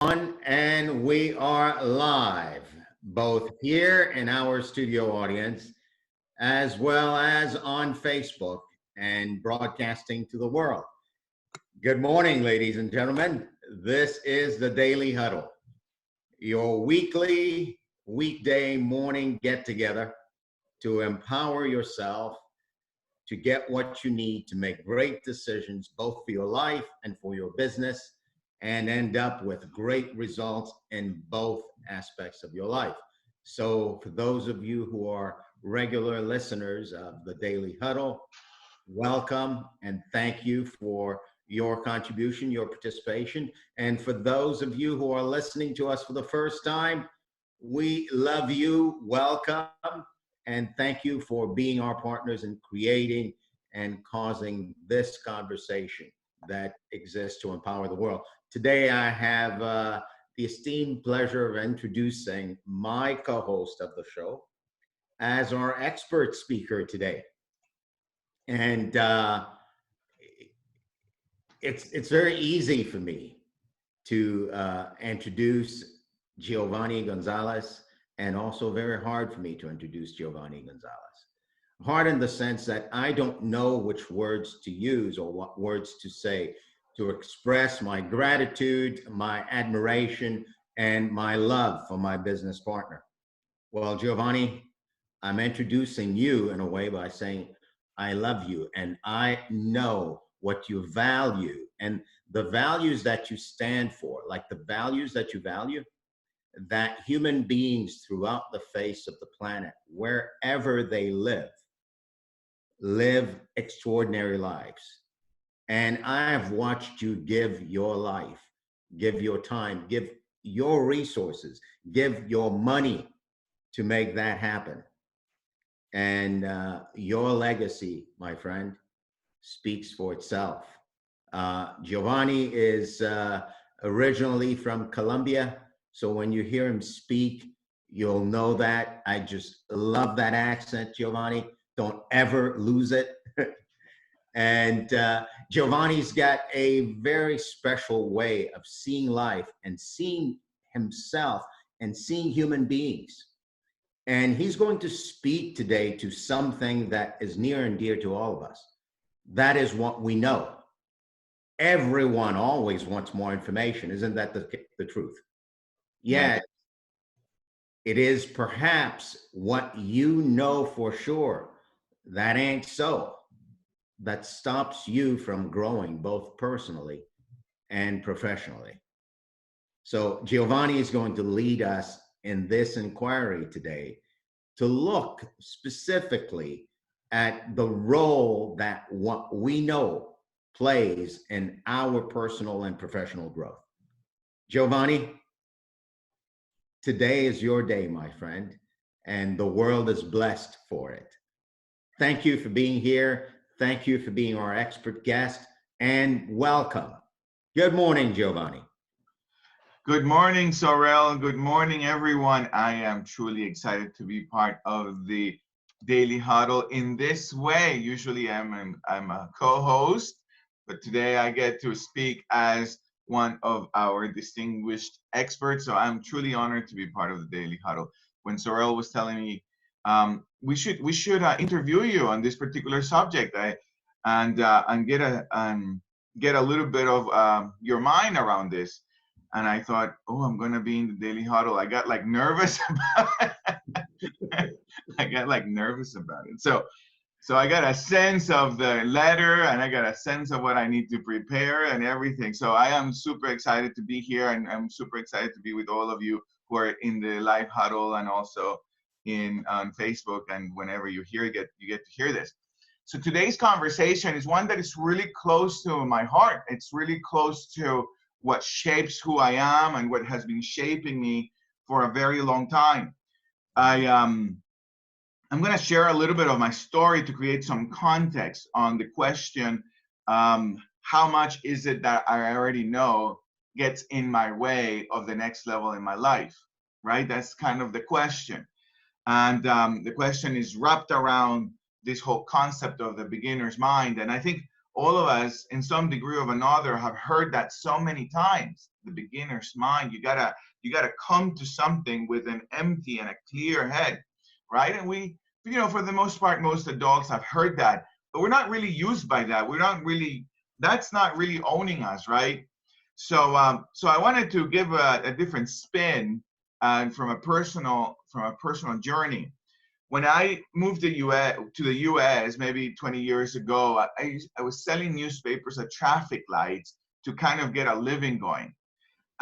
And we are live, both here in our studio audience, as well as on Facebook and broadcasting to the world. Good morning, ladies and gentlemen. This is the Daily Huddle, your weekly, weekday morning get together to empower yourself to get what you need to make great decisions, both for your life and for your business, and end up with great results in both aspects of your life. So for those of you who are regular listeners of the Daily Huddle, welcome and thank you for your contribution, your participation. And for those of you who are listening to us for the first time, we love you, welcome, and thank you for being our partners in creating and causing this conversation that exists to empower the world. Today, I have the esteemed pleasure of introducing my co-host of the show as our expert speaker today. And it's very easy for me to introduce Giovanni Gonzalez, and also very hard for me to introduce Giovanni Gonzalez. Hard in the sense that I don't know which words to use or what words to say to express my gratitude, my admiration, and my love for my business partner. Well, Giovanni, I'm introducing you in a way by saying, I love you and I know what you value and the values that you stand for, like the values that you value, that human beings throughout the face of the planet, wherever they live extraordinary lives. And I have watched you give your life, give your time, give your resources, give your money to make that happen. And your legacy, my friend, speaks for itself. Giovanni is originally from Colombia. So when you hear him speak, you'll know that. I just love that accent, Giovanni. Don't ever lose it. And Giovanni's got a very special way of seeing life and seeing himself and seeing human beings. And he's going to speak today to something that is near and dear to all of us. That is what we know. Everyone always wants more information. Isn't that the truth? Yeah, it is perhaps what you know for sure. That ain't so. That stops you from growing both personally and professionally. So Giovanni is going to lead us in this inquiry today to look specifically at the role that what we know plays in our personal and professional growth. Giovanni, today is your day, my friend, and the world is blessed for it. Thank you for being here. Thank you for being our expert guest, and welcome. Good morning, Giovanni. Good morning, Sorrel. Good morning, everyone. I am truly excited to be part of the Daily Huddle in this way. Usually I'm a co-host, but today I get to speak as one of our distinguished experts. So I'm truly honored to be part of the Daily Huddle. When Sorrel was telling me we should interview you on this particular subject, and get a little bit of your mind around this. And I thought, oh, I'm going to be in the Daily Huddle. I got like nervous about it. So I got a sense of the letter and I got a sense of what I need to prepare and everything. So I am super excited to be here, and I'm super excited to be with all of you who are in the live huddle and also on Facebook, and whenever you get to hear this. So today's conversation is one that is really close to my heart. It's really close to what shapes who I am and what has been shaping me for a very long time. I'm going to share a little bit of my story to create some context on the question, how much is it that I already know gets in my way of the next level in my life, right? That's kind of the question. And the question is wrapped around this whole concept of the beginner's mind. And I think all of us, in some degree or another, have heard that so many times. the beginner's mind. You gotta come to something with an empty and a clear head, right? And we, for the most part, most adults have heard that, but we're not really used by that. We're not really, that's not really owning us, right? So I wanted to give a different spin from a personal journey. When I moved to the US maybe 20 years ago, I was selling newspapers at traffic lights to kind of get a living going.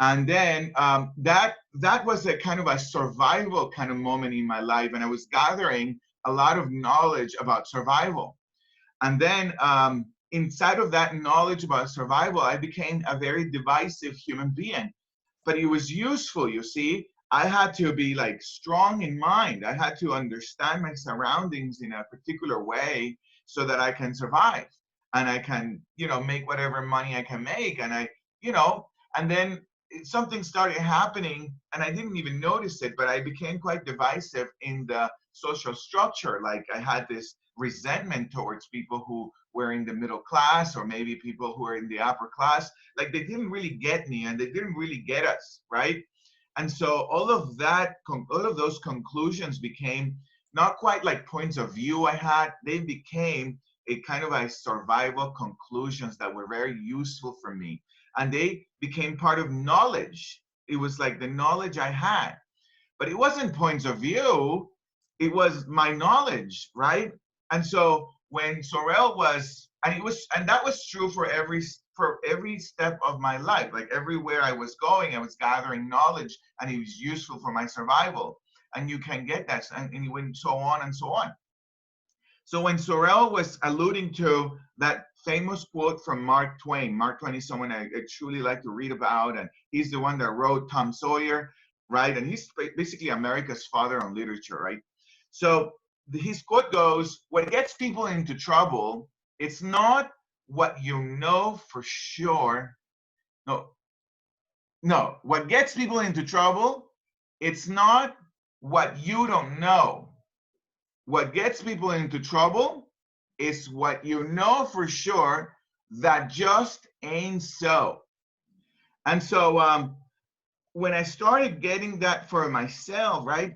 And then that was a kind of a survival kind of moment in my life. And I was gathering a lot of knowledge about survival. And then inside of that knowledge about survival, I became a very divisive human being. But it was useful, you see. I had to be like strong in mind. I had to understand my surroundings in a particular way so that I can survive and I can, make whatever money I can make. And and then something started happening and I didn't even notice it, but I became quite divisive in the social structure. Like I had this resentment towards people who were in the middle class or maybe people who are in the upper class. Like they didn't really get me and they didn't really get us, right? And so all of those conclusions became not quite like points of view I had. They became a kind of a survival conclusions that were very useful for me. And they became part of knowledge. It was like the knowledge I had. But it wasn't points of view. It was my knowledge, right? And so when Sorel was, and that was true for every step of my life. Like everywhere I was going, I was gathering knowledge and it was useful for my survival. And you can get that, and it went so on and so on. So when Sorel was alluding to that famous quote from Mark Twain is someone I truly like to read about, and he's the one that wrote Tom Sawyer, right? And he's basically America's father on literature, right? So his quote goes, what gets people into trouble, it's not what you know for sure. No, what gets people into trouble, it's not what you don't know. What gets people into trouble is what you know for sure that just ain't so. And so when I started getting that for myself, right,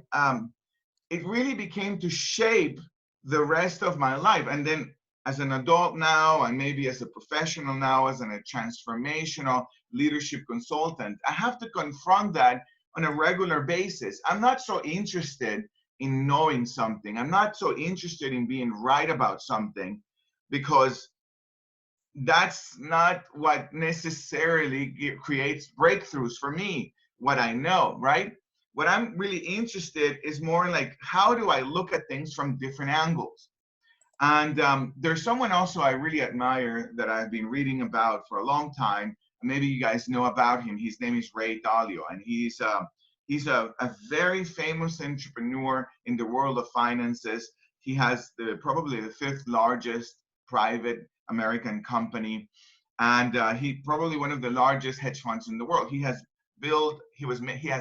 it really became to shape the rest of my life. And then as an adult now, and maybe as a professional now, as a transformational leadership consultant, I have to confront that on a regular basis. I'm not so interested in knowing something. I'm not so interested in being right about something, because that's not what necessarily creates breakthroughs for me, what I know, right? What I'm really interested is more like, how do I look at things from different angles? And there's someone also I really admire that I've been reading about for a long time. Maybe you guys know about him. His name is Ray Dalio, and he's a very famous entrepreneur in the world of finances. He has probably the 5th largest private American company, and he probably one of the largest hedge funds in the world. He has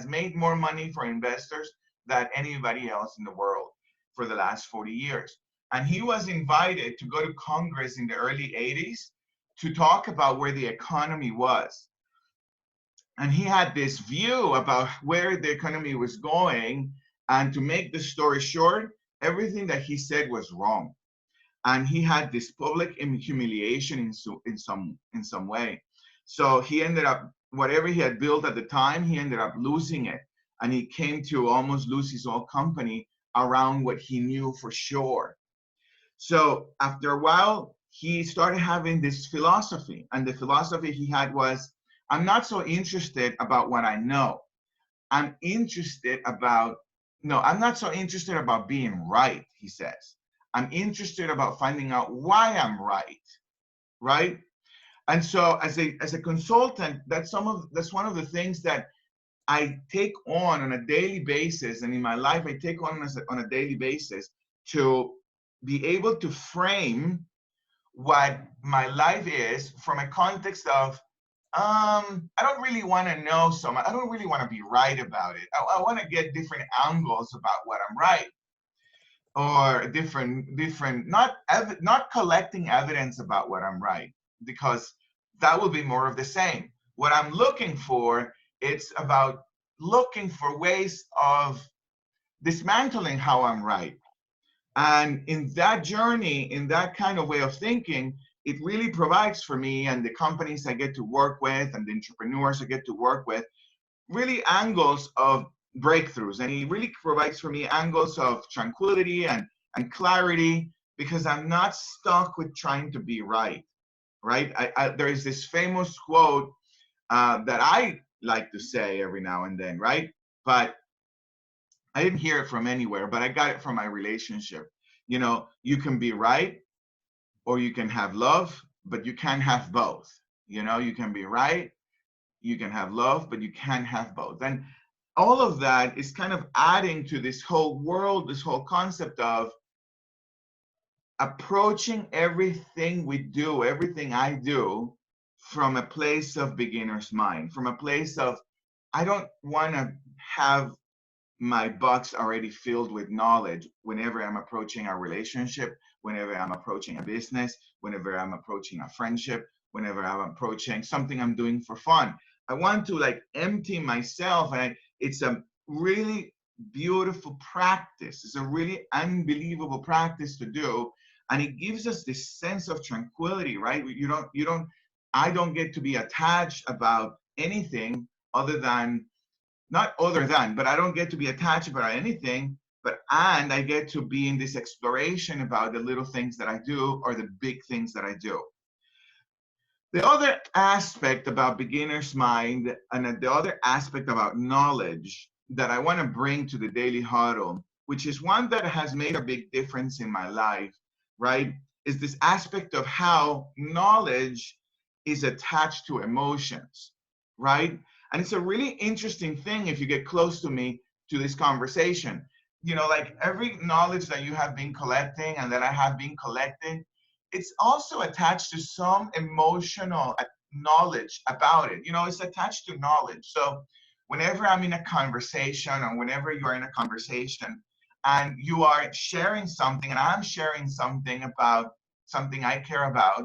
made more money for investors than anybody else in the world for the last 40 years. And he was invited to go to Congress in the early 80s to talk about where the economy was. And he had this view about where the economy was going. And to make the story short, everything that he said was wrong. And he had this public humiliation in some way. So he ended up, whatever he had built at the time, he ended up losing it. And he came to almost lose his whole company around what he knew for sure. So after a while, he started having this philosophy. And the philosophy he had was, I'm not so interested about what I know. I'm not so interested about being right, he says. I'm interested about finding out why I'm right? And so as a consultant, that's one of the things that I take on a daily basis, and in my life I take on a daily basis, to be able to frame what my life is from a context of I don't really want to know so much. I don't really want to be right about it. I want to get different angles about what I'm right, or different not collecting evidence about what I'm right, because that will be more of the same. what I'm looking for, it's about looking for ways of dismantling how I'm right. And in that journey, in that kind of way of thinking, it really provides for me and the companies I get to work with and the entrepreneurs I get to work with, really angles of breakthroughs. And it really provides for me angles of tranquility and clarity, because I'm not stuck with trying to be right, right? There is this famous quote that I like to say every now and then, right? But I didn't hear it from anywhere, but I got it from my relationship. You know, you can be right or you can have love, but you can't have both. You know, you can be right, you can have love, but you can't have both. And all of that is kind of adding to this whole world, this whole concept of approaching everything we do, everything I do, from a place of beginner's mind, from a place of, I don't want to have my box already filled with knowledge whenever I'm approaching a relationship, whenever I'm approaching a business, whenever I'm approaching a friendship, whenever I'm approaching something I'm doing for fun. I want to like empty myself, and it's a really beautiful practice. It's a really unbelievable practice to do, and it gives us this sense of tranquility, right? I don't get to be attached about anything other than, not other than, but I don't get to be attached about anything, and I get to be in this exploration about the little things that I do or the big things that I do. The other aspect about beginner's mind and the other aspect about knowledge that I want to bring to the Daily Huddle, which is one that has made a big difference in my life, right, is this aspect of how knowledge is attached to emotions, right? And it's a really interesting thing if you get close to me to this conversation. You know, like every knowledge that you have been collecting and that I have been collecting, it's also attached to some emotional knowledge about it. You know, it's attached to knowledge. So whenever I'm in a conversation, or whenever you are in a conversation and you are sharing something and I'm sharing something about something I care about,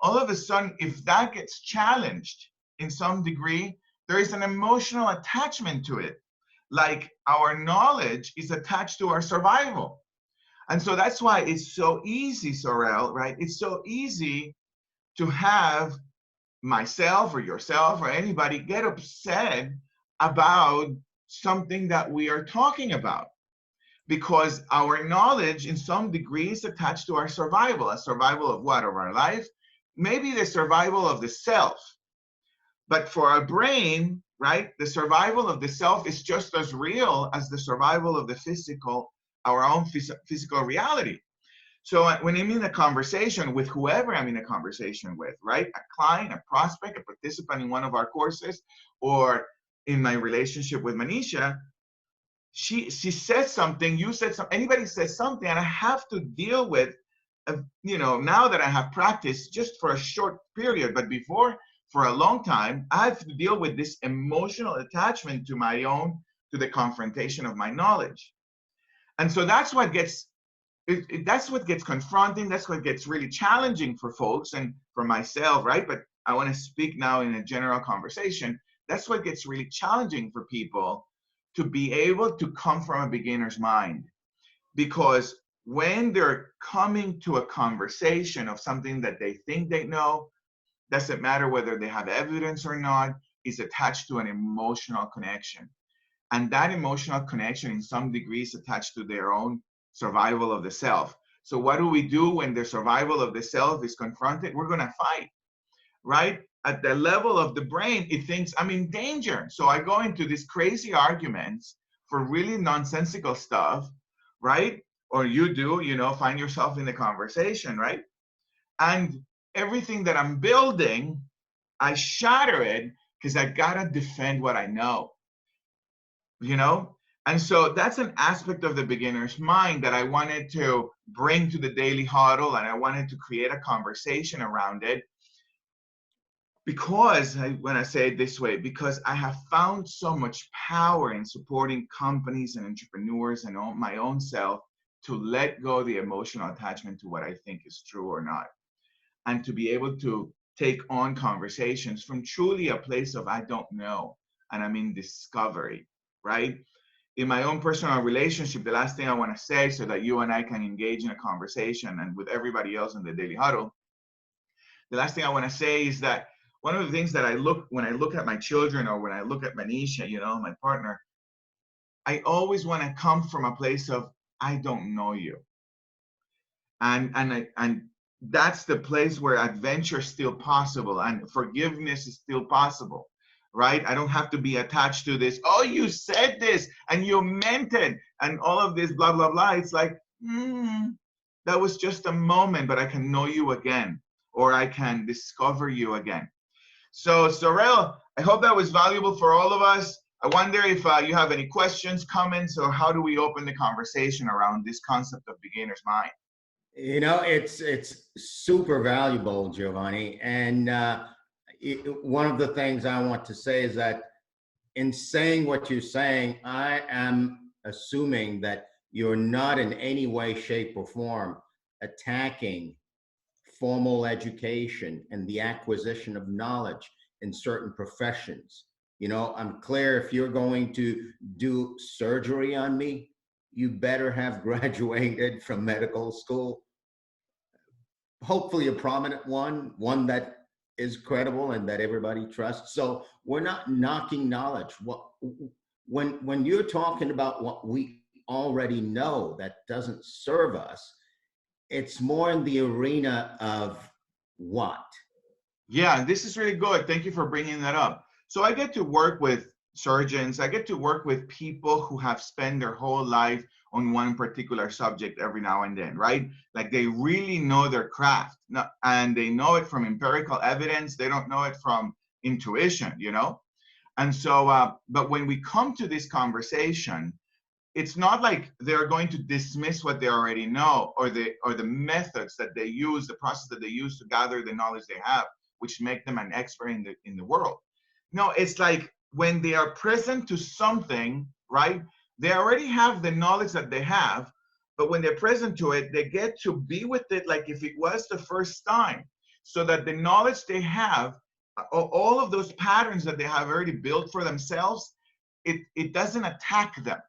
all of a sudden, if that gets challenged in some degree, there is an emotional attachment to it. Like our knowledge is attached to our survival. And so that's why it's so easy, Sorel, right? It's so easy to have myself or yourself or anybody get upset about something that we are talking about, because our knowledge in some degree is attached to our survival. A survival of what? Of our life? Maybe the survival of the self. But for our brain, right, the survival of the self is just as real as the survival of the physical, our own physical reality. So when I'm in a conversation with whoever I'm in a conversation with, right, a client, a prospect, a participant in one of our courses, or in my relationship with Manisha, she says something, you said something, anybody says something, and I have to deal with, you know, now that I have practiced just for a short period, but before, for a long time, I have to deal with this emotional attachment to my own, to the confrontation of my knowledge. And so that's what gets, that's what gets confronting. That's what gets really challenging for folks and for myself, right? But I want to speak now in a general conversation. That's what gets really challenging for people, to be able to come from a beginner's mind. Because when they're coming to a conversation of something that they think they know, doesn't matter whether they have evidence or not, is attached to an emotional connection. And that emotional connection in some degree is attached to their own survival of the self. So what do we do when the survival of the self is confronted? We're going to fight, right? At the level of the brain, it thinks I'm in danger. So I go into these crazy arguments for really nonsensical stuff, right? Or you do, you know, find yourself in the conversation, right? And everything that I'm building, I shatter it because I gotta defend what I know, you know? And so that's an aspect of the beginner's mind that I wanted to bring to the Daily Huddle, and I wanted to create a conversation around it. Because when I say it this way, because I have found so much power in supporting companies and entrepreneurs and my own self to let go the emotional attachment to what I think is true or not, and to be able to take on conversations from truly a place of I don't know, and I'm in discovery, right? In my own personal relationship, the last thing I want to say so that you and I can engage in a conversation and with everybody else in the Daily Huddle, the last thing I want to say is that one of the things that when I look at my children or when I look at Manisha, my partner, I always want to come from a place of I don't know you. And that's the place where adventure is still possible and forgiveness is still possible, right? I don't have to be attached to this. Oh, you said this and you meant it and all of this blah blah blah. It's like that was just a moment, but I can know you again, or I can discover you again. So Sorel, I hope that was valuable for all of us. I wonder if you have any questions, comments, or how do we open the conversation around this concept of beginner's mind? It's super valuable, Giovanni. And one of the things I want to say is that in saying what you're saying, I am assuming that you're not in any way, shape, or form attacking formal education and the acquisition of knowledge in certain professions. I'm clear if you're going to do surgery on me, you better have graduated from medical school, hopefully a prominent one that is credible and that everybody trusts. So we're not knocking knowledge. When you're talking about what we already know that doesn't serve us, it's more in the arena of what? Yeah, this is really good. Thank you for bringing that up. So I get to work with surgeons. I get to work with people who have spent their whole life on one particular subject every now and then, right? Like they really know their craft and they know it from empirical evidence. They don't know it from intuition, And so, but when we come to this conversation, it's not like they're going to dismiss what they already know or the methods that they use, the process that they use to gather the knowledge they have, which make them an expert in the world. No, it's like when they are present to something, right? They already have the knowledge that they have, but when they're present to it, they get to be with it like if it was the first time, so that the knowledge they have, all of those patterns that they have already built for themselves, it doesn't attack them.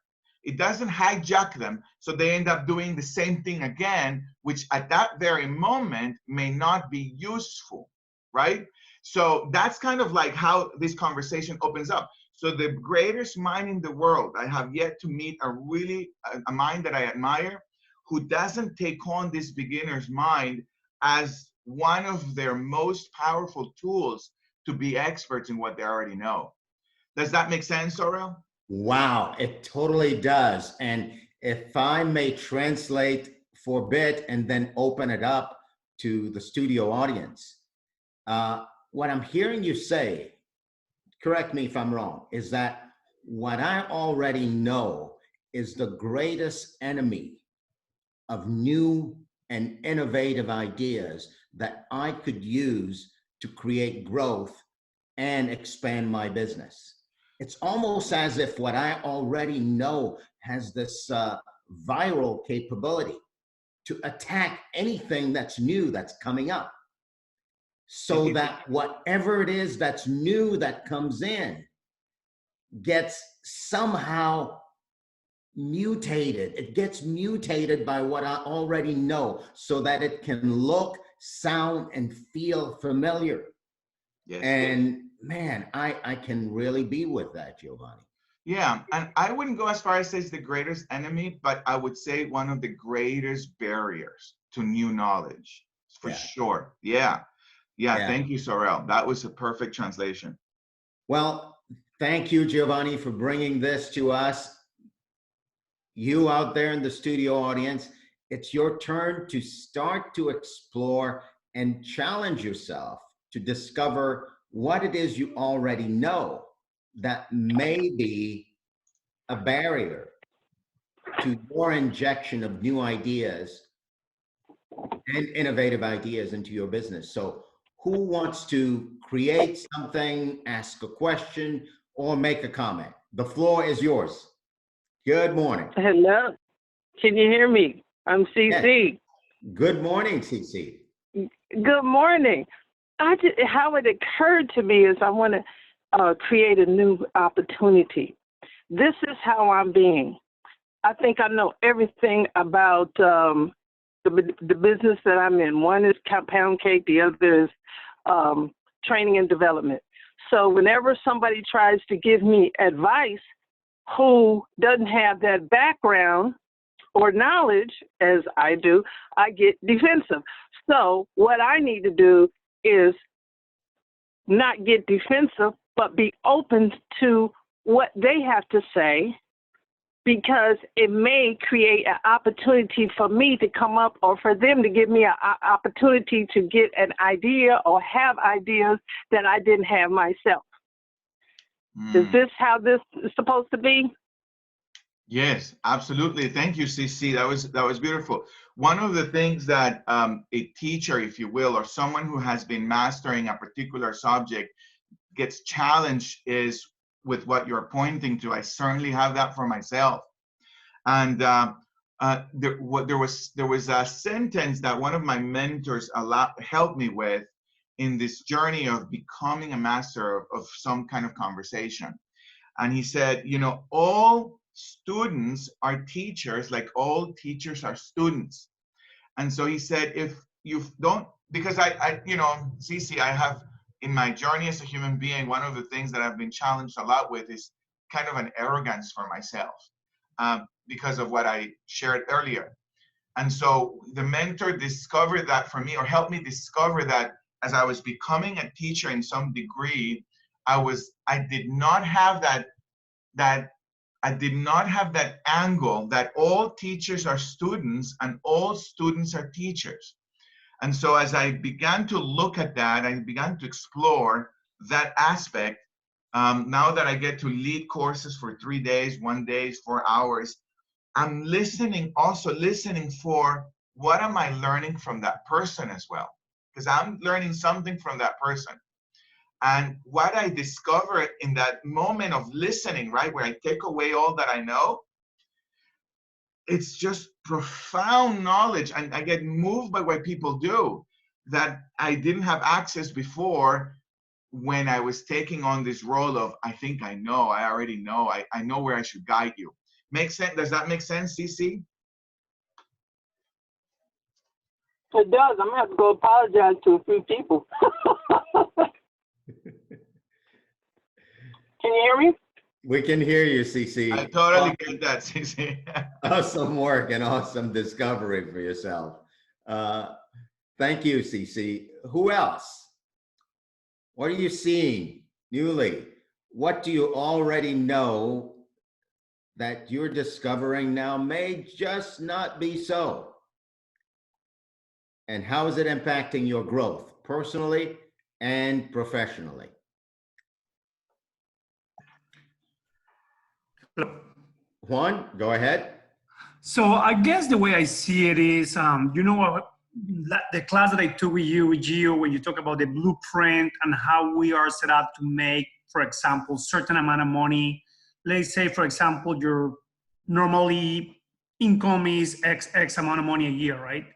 It doesn't hijack them, so they end up doing the same thing again, which at that very moment may not be useful, right? So that's kind of like how this conversation opens up. So the greatest mind in the world, I have yet to meet a mind that I admire, who doesn't take on this beginner's mind as one of their most powerful tools to be experts in what they already know. Does that make sense, Sorel? Wow, it totally does. And if I may translate for a bit and then open it up to the studio audience, what I'm hearing you say, correct me if I'm wrong, is that what I already know is the greatest enemy of new and innovative ideas that I could use to create growth and expand my business. It's almost as if what I already know has this viral capability to attack anything that's new that's coming up. So that whatever it is that's new that comes in gets somehow mutated. It gets mutated by what I already know so that it can look, sound, and feel familiar. Yes, and man, I can really be with that, Giovanni. Yeah, and I wouldn't go as far as say it's the greatest enemy, but I would say one of the greatest barriers to new knowledge, for sure. Yeah. Thank you, Sorel. That was a perfect translation. Well, thank you, Giovanni, for bringing this to us. You out there in the studio audience, it's your turn to start to explore and challenge yourself to discover what it is you already know that may be a barrier to your injection of new ideas and innovative ideas into your business. So who wants to create something, ask a question, or make a comment? The floor is yours. Good morning. Hello. Can you hear me? I'm CC. Yes. Good morning, CC. Good morning. how it occurred to me is I want to create a new opportunity. This is how I'm being. I think I know everything about the business that I'm in. One is pound cake, the other is training and development. So whenever somebody tries to give me advice who doesn't have that background or knowledge as I do, I get defensive. So what I need to do is not get defensive, but be open to what they have to say, because it may create an opportunity for me to come up or for them to give me an opportunity to get an idea or have ideas that I didn't have myself. Is this how this is supposed to be? Yes, absolutely. Thank you, CC. That was beautiful. One of the things that a teacher, if you will, or someone who has been mastering a particular subject gets challenged is with what you're pointing to. I certainly have that for myself. And there was a sentence that one of my mentors helped me with in this journey of becoming a master of some kind of conversation. And he said, you know, all students are teachers, like all teachers are students. And so he said, if you don't, because I you know, Cece, I have in my journey as a human being, one of the things that I've been challenged a lot with is kind of an arrogance for myself because of what I shared earlier. And so the mentor discovered that for me, or helped me discover that as I was becoming a teacher in some degree, I did not have that angle that all teachers are students and all students are teachers. And so as I began to look at that, I began to explore that aspect. Now that I get to lead courses for 3 days, 1 day, 4 hours, I'm also listening for what am I learning from that person as well? Because I'm learning something from that person. And what I discovered in that moment of listening, right, where I take away all that I know, it's just profound knowledge. And I get moved by what people do that I didn't have access before when I was taking on this role of, I think I know, I already know, I know where I should guide you. Makes sense? Does that make sense, CC? It does. I'm going to have to go apologize to a few people. Can you hear me? We can hear you, CC. I totally get that, CC. Awesome work and awesome discovery for yourself. Thank you, CC. Who else? What are you seeing newly? What do you already know that you're discovering now may just not be so? And how is it impacting your growth personally and professionally? Juan, go ahead. So I guess the way I see it is, you know, the class that I took with you, with Gio, when you talk about the blueprint and how we are set up to make, for example, certain amount of money. Let's say, for example, your normally income is X amount of money a year, right?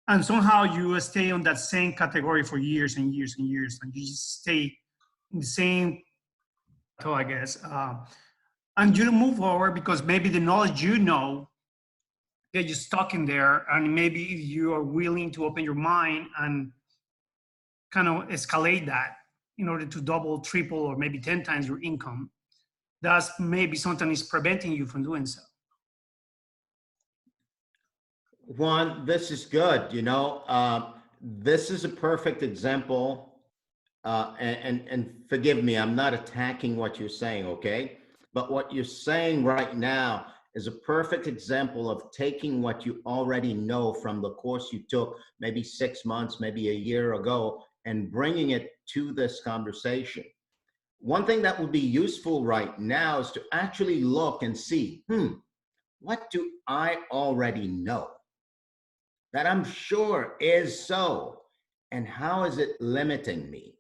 And somehow you stay on that same category for years and years and years, and you just stay in the same plateau, I guess. And you move forward because maybe the knowledge you know get you stuck in there, and maybe you are willing to open your mind and kind of escalate that in order to double, triple, or maybe 10 times your income. That's maybe something is preventing you from doing so. Juan, this is good. You know, this is a perfect example. And forgive me, I'm not attacking what you're saying, okay? But what you're saying right now is a perfect example of taking what you already know from the course you took maybe 6 months, maybe a year ago, and bringing it to this conversation. One thing that would be useful right now is to actually look and see, what do I already know that I'm sure is so? And how is it limiting me?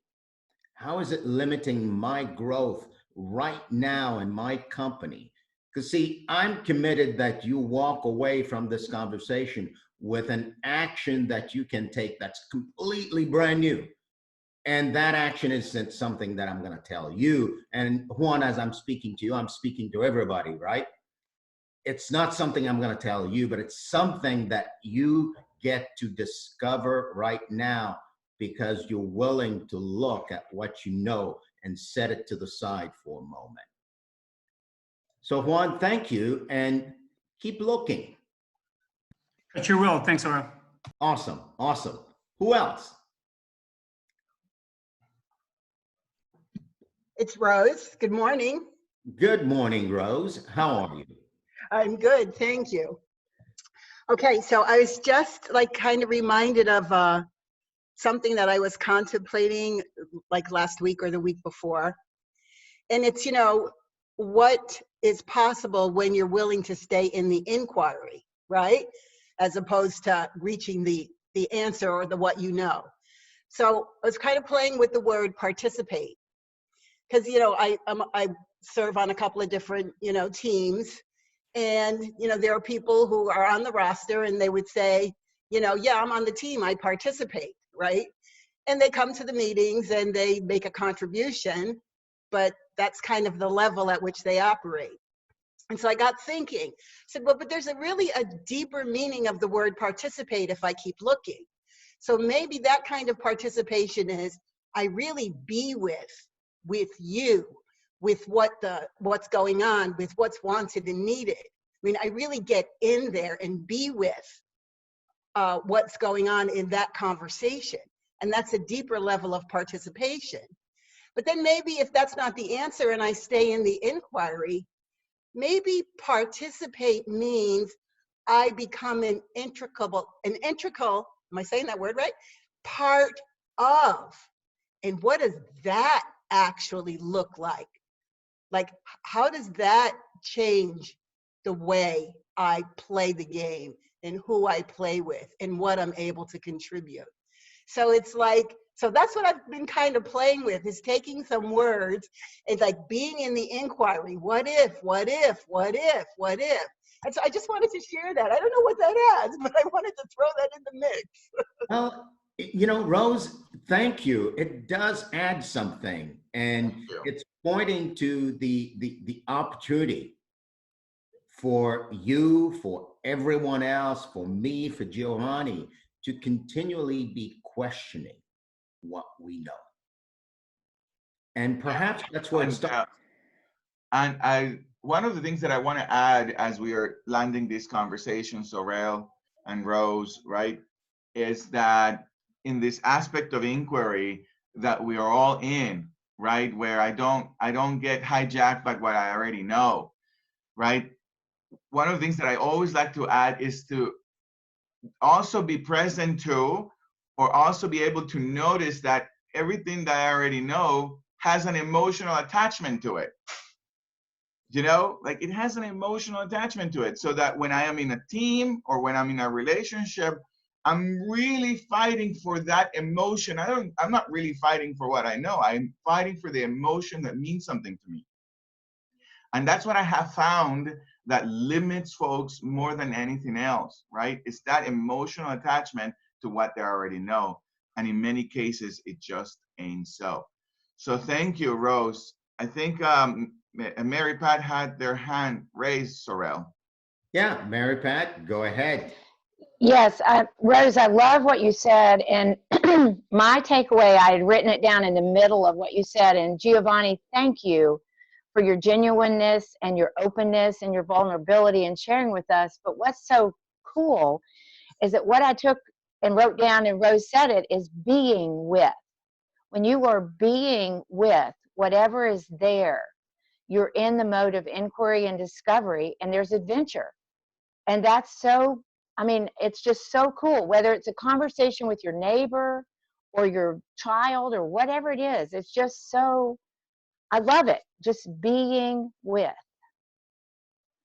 How is it limiting my growth right now in my company? Because see, I'm committed that you walk away from this conversation with an action that you can take that's completely brand new. And that action isn't something that I'm going to tell you. And Juan, as I'm speaking to you, I'm speaking to everybody, right? It's not something I'm going to tell you, but it's something that you get to discover right now because you're willing to look at what you know and set it to the side for a moment. So Juan, thank you, and keep looking. But you will. Thanks, Aurel. Awesome, awesome. Who else? It's Rose. Good morning. Good morning, Rose. How are you? I'm good, thank you. Okay, so I was just like kind of reminded of something that I was contemplating like last week or the week before. And it's, you know, what is possible when you're willing to stay in the inquiry, right? As opposed to reaching the answer or the what you know. So I was kind of playing with the word participate. Because, you know, I serve on a couple of different, you know, teams. And, you know, there are people who are on the roster and they would say, you know, yeah, I'm on the team, I participate, right? And they come to the meetings and they make a contribution, but that's kind of the level at which they operate. And so I got thinking, I said, well, but there's really a deeper meaning of the word participate if I keep looking. So maybe that kind of participation is I really be with you, with what's going on, with what's wanted and needed. I mean, I really get in there and be with what's going on in that conversation. And that's a deeper level of participation. But then maybe if that's not the answer and I stay in the inquiry, maybe participate means I become an integral, am I saying that word right? Part of. And what does that actually look like? Like, how does that change the way I play the game and who I play with and what I'm able to contribute? So it's like, so that's what I've been kind of playing with, is taking some words and like being in the inquiry. What if, what if, what if, what if? And so I just wanted to share that. I don't know what that adds, but I wanted to throw that in the mix. Well, you know, Rose, thank you. It does add something, and it's pointing to the opportunity for you, for everyone else, for me, for Giovanni, to continually be questioning what we know. And perhaps that's where it starts. And one of the things that I want to add as we are landing this conversation, Sorel and Rose, right, is that in this aspect of inquiry that we are all in, right, where I don't get hijacked by what I already know, right? One of the things that I always like to add is to also be present to, or also be able to notice that everything that I already know has an emotional attachment to it. You know, like it has an emotional attachment to it, so that when I am in a team or when I'm in a relationship, I'm really fighting for that emotion. I'm not really fighting for what I know. I'm fighting for the emotion that means something to me. And that's what I have found that limits folks more than anything else, right? It's that emotional attachment to what they already know. And in many cases, it just ain't so. So thank you, Rose. I think Mary Pat had their hand raised, Sorel. Yeah, Mary Pat, go ahead. Yes, Rose, I love what you said. And my takeaway, I had written it down in the middle of what you said. And Giovanni, thank you for your genuineness and your openness and your vulnerability and sharing with us. But what's so cool is that what I took and wrote down, and Rose said it, is being with. When you are being with whatever is there, you're in the mode of inquiry and discovery, and there's adventure. And that's so, I mean, it's just so cool, whether it's a conversation with your neighbor or your child or whatever it is. It's just so, I love it, just being with.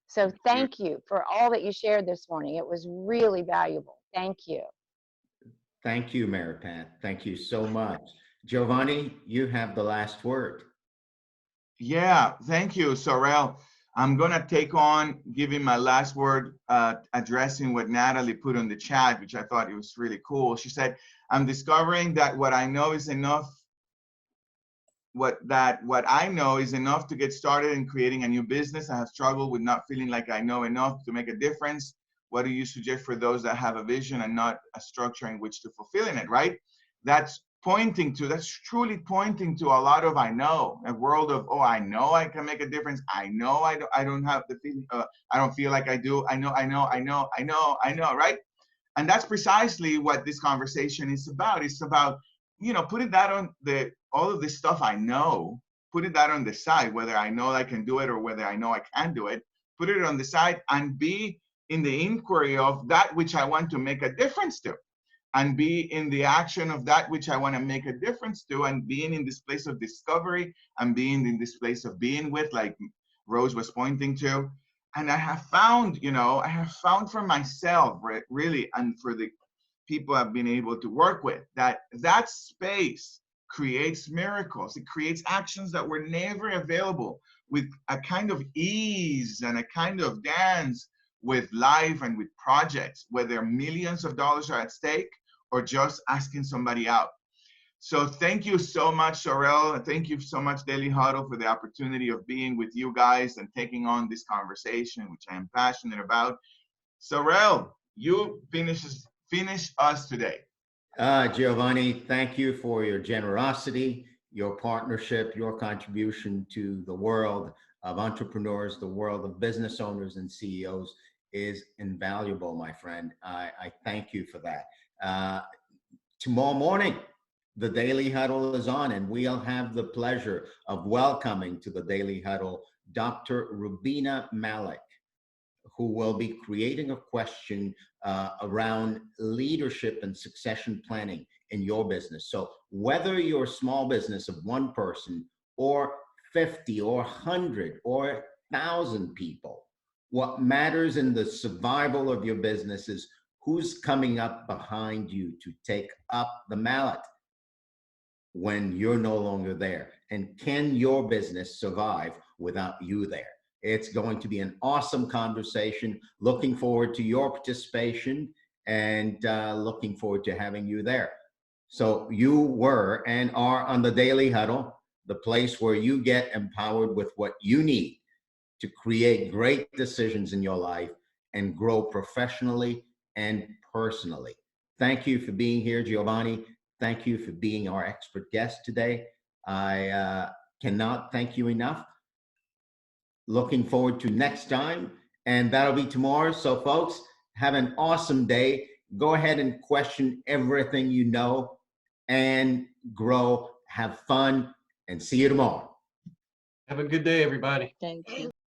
So thank you for all that you shared this morning. It was really valuable. Thank you. Thank you, Mary Pat. Thank you so much. Giovanni, you have the last word. Yeah, thank you, Sorel. I'm going to take on giving my last word, addressing what Natalie put on the chat, which I thought it was really cool. She said, I'm discovering that what I know is enough what I know is enough to get started in creating a new business. I have struggled with not feeling like I know enough to make a difference. What do you suggest for those that have a vision and not a structure in which to fulfill it, right? That's truly pointing to a lot of I know, a world of, oh, I know I can make a difference. I know I don't have the feeling, I don't feel like I do. I know, right? And that's precisely what this conversation is about. It's about, putting that on all of this stuff I know, putting that on the side, whether I know I can do it or whether I know I can do it, put it on the side and be in the inquiry of that which I want to make a difference to, and be in the action of that which I want to make a difference to, and being in this place of discovery and being in this place of being with, like Rose was pointing to. And I have found for myself, really, and for the people I've been able to work with, that space creates miracles. It creates actions that were never available, with a kind of ease and a kind of dance with life and with projects, whether millions of dollars are at stake or just asking somebody out. So thank you so much, Sorel. Thank you so much, Daily Huddle, for the opportunity of being with you guys and taking on this conversation, which I am passionate about. Sorel, you finish us today. Giovanni, thank you for your generosity, your partnership, your contribution to the world of entrepreneurs, the world of business owners and CEOs is invaluable, my friend. I thank you for that. Tomorrow morning, the Daily Huddle is on, and we'll have the pleasure of welcoming to the Daily Huddle Dr. Rubina Malik, who will be creating a question around leadership and succession planning in your business. So whether you're a small business of one person or 50 or 100 or 1,000 people, what matters in the survival of your business is who's coming up behind you to take up the mallet when you're no longer there, and can your business survive without you there? It's going to be an awesome conversation. Looking forward to your participation, and looking forward to having you there. So you were and are on the Daily Huddle, the place where you get empowered with what you need to create great decisions in your life and grow professionally and personally. Thank you for being here, Giovanni. Thank you for being our expert guest today. I cannot thank you enough. Looking forward to next time, and that'll be tomorrow. So folks, have an awesome day. Go ahead and question everything you know and grow, have fun, and see you tomorrow. Have a good day, everybody. Thank you.